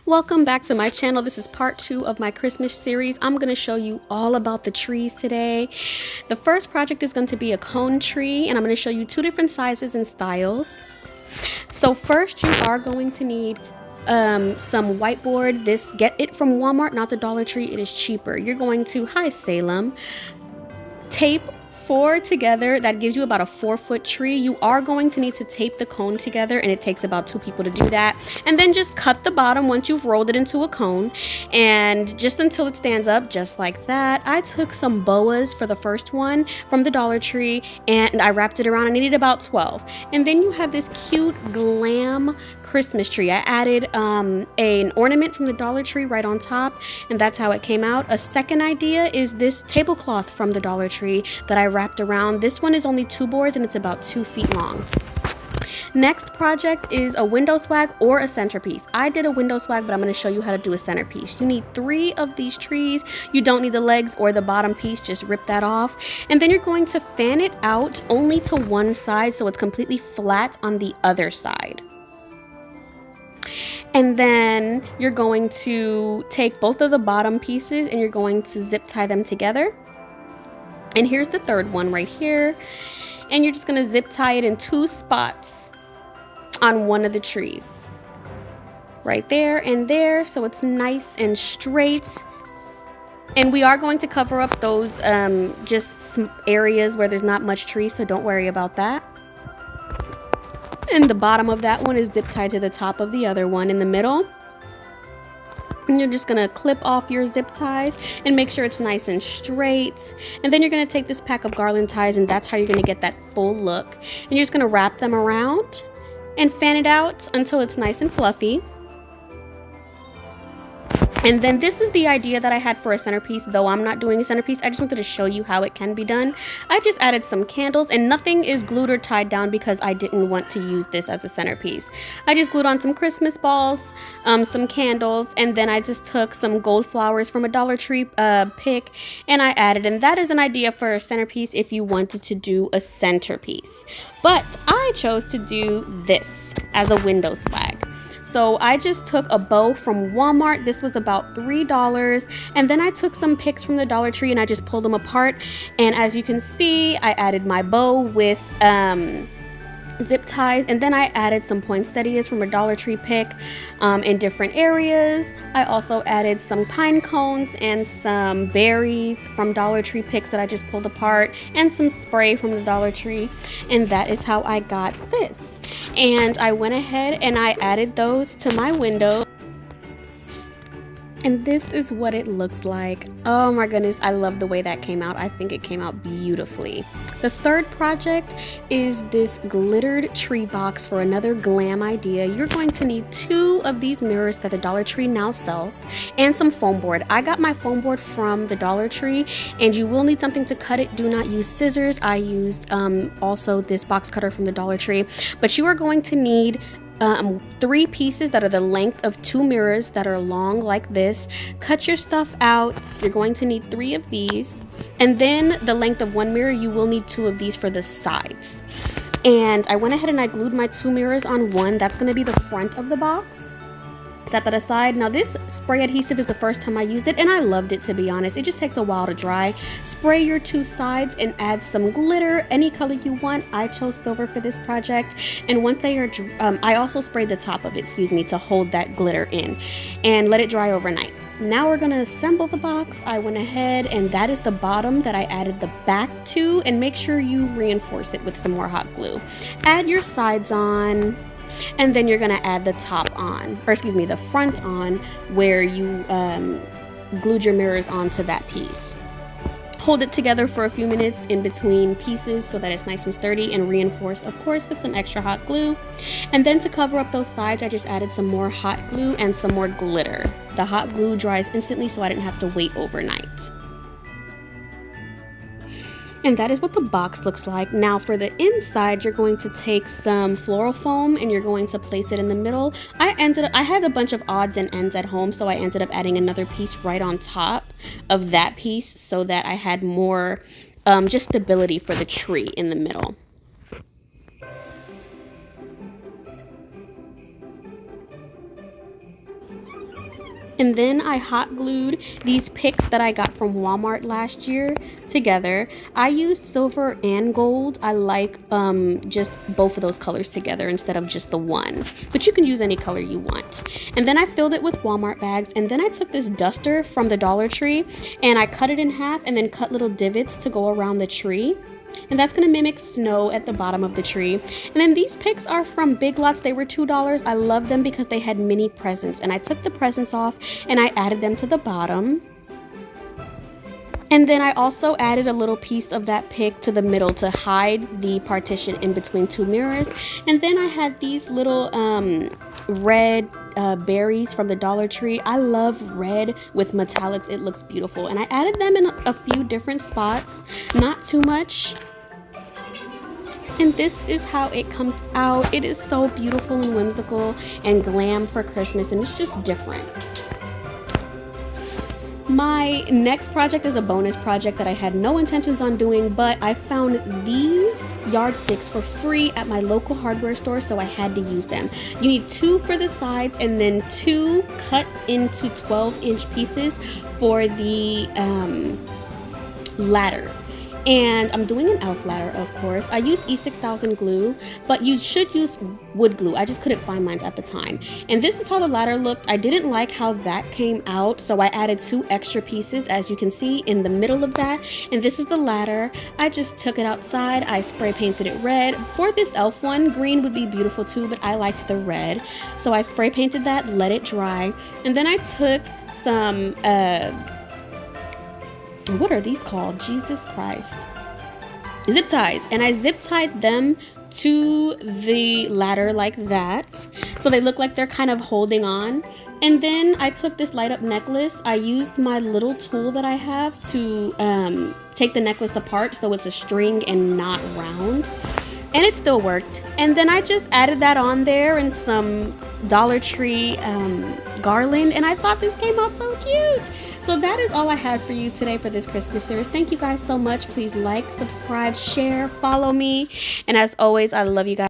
Welcome back to my channel. This is part 2 of my Christmas series. I'm going to show you all about the trees today. The first project is going to be a cone tree, and I'm going to show you 2 different sizes and styles. So first you are going to need some whiteboard. Get it from Walmart, not the Dollar Tree. It is cheaper. You're going to, hi Salem, tape 4 together. That gives you about a 4-foot tree. You are going to need to tape the cone together, and it takes about 2 people to do that. And then just cut the bottom once you've rolled it into a cone, and just until it stands up, just like that. I took some boas for the first one from the Dollar Tree, and I wrapped it around. I needed about 12. And then you have this cute glam Christmas tree. I added an ornament from the Dollar Tree right on top, and that's how it came out. A second idea is this tablecloth from the Dollar Tree that I wrapped around. This one is only 2 boards and it's about 2 feet long. Next project is a window swag or a centerpiece. I did a window swag, but I'm going to show you how to do a centerpiece. You need 3 of these trees. You don't need the legs or the bottom piece, just rip that off. And then you're going to fan it out only to one side so it's completely flat on the other side. And then you're going to take both of the bottom pieces and you're going to zip tie them together. And here's the third one right here. And you're just going to zip tie it in 2 spots on one of the trees. Right there and there, so it's nice and straight. And we are going to cover up those just some areas where there's not much tree, so don't worry about that. And the bottom of that one is zip tied to the top of the other one in the middle. And you're just going to clip off your zip ties and make sure it's nice and straight. And then you're going to take this pack of garland ties, and that's how you're going to get that full look. And you're just going to wrap them around and fan it out until it's nice and fluffy. And then this is the idea that I had for a centerpiece, though I'm not doing a centerpiece. I just wanted to show you how it can be done. I just added some candles, and nothing is glued or tied down because I didn't want to use this as a centerpiece. I just glued on some Christmas balls, some candles, and then I just took some gold flowers from a Dollar Tree pick, and I added. And that is an idea for a centerpiece if you wanted to do a centerpiece. But I chose to do this as a window swag. So I just took a bow from Walmart. This was about $3. And then I took some picks from the Dollar Tree and I just pulled them apart. And as you can see, I added my bow with zip ties. And then I added some poinsettias from a Dollar Tree pick in different areas. I also added some pine cones and some berries from Dollar Tree picks that I just pulled apart, and some spray from the Dollar Tree. And that is how I got this. And I went ahead and I added those to my window. And this is what it looks like. Oh my goodness, I love the way that came out. I think it came out beautifully. The third project is this glittered tree box for another glam idea. You're going to need 2 of these mirrors that the Dollar Tree now sells, and some foam board. I got my foam board from the Dollar Tree, and you will need something to cut it. Do not use scissors. I used also this box cutter from the Dollar Tree. But you are going to need 3 pieces that are the length of 2 mirrors that are long like this. Cut your stuff out. You're going to need 3 of these, and then the length of 1 mirror, you will need 2 of these for the sides. And I went ahead and I glued my 2 mirrors on one. That's going to be the front of the box. Set that aside. Now this spray adhesive is the first time I used it, and I loved it, to be honest. It just takes a while to dry. Spray your 2 sides and add some glitter, any color you want. I chose silver for this project. And once they are I also sprayed the top of it, to hold that glitter in, and let it dry overnight. Now we're going to assemble the box. I went ahead, and that is the bottom that I added the back to, and make sure you reinforce it with some more hot glue. Add your sides on. And then you're going to add the top on, or the front on, where you glued your mirrors onto that piece. Hold it together for a few minutes in between pieces so that it's nice and sturdy, and reinforce, of course, with some extra hot glue. And then to cover up those sides, I just added some more hot glue and some more glitter. The hot glue dries instantly, so I didn't have to wait overnight. And that is what the box looks like. Now for the inside, you're going to take some floral foam and you're going to place it in the middle. I had a bunch of odds and ends at home, so I ended up adding another piece right on top of that piece so that I had more just stability for the tree in the middle. And then I hot glued these picks that I got from Walmart last year together. I used silver and gold. I like just both of those colors together instead of just the one. But you can use any color you want. And then I filled it with Walmart bags. And then I took this duster from the Dollar Tree and I cut it in half and then cut little divots to go around the tree. And that's going to mimic snow at the bottom of the tree. And then these picks are from Big Lots. They were $2. I love them because they had mini presents. And I took the presents off and I added them to the bottom. And then I also added a little piece of that pick to the middle to hide the partition in between two mirrors. And then I had these little red berries from the Dollar Tree. I love red with metallics. It looks beautiful. And I added them in a few different spots, not too much. And this is how it comes out. It is so beautiful and whimsical and glam for Christmas, and it's just different. My next project is a bonus project that I had no intentions on doing, but I found these yardsticks for free at my local hardware store, so I had to use them. You need 2 for the sides and then 2 cut into 12-inch pieces for the ladder. And I'm doing an elf ladder, of course. I used E6000 glue, but you should use wood glue. I just couldn't find mine at the time. And this is how the ladder looked. I didn't like how that came out, so I added 2 extra pieces, as you can see, in the middle of that. And this is the ladder. I just took it outside. I spray painted it red. For this elf one, green would be beautiful too, but I liked the red. So I spray painted that, let it dry. And then I took some, what are these called? Jesus Christ. Zip ties. And I zip tied them to the ladder like that. So they look like they're kind of holding on. And then I took this light up necklace. I used my little tool that I have to take the necklace apart so it's a string and not round. And it still worked. And then I just added that on there and some Dollar Tree garland. And I thought this came out so cute. So that is all I had for you today for this Christmas series. Thank you guys so much. Please like, subscribe, share, follow me. And as always, I love you guys.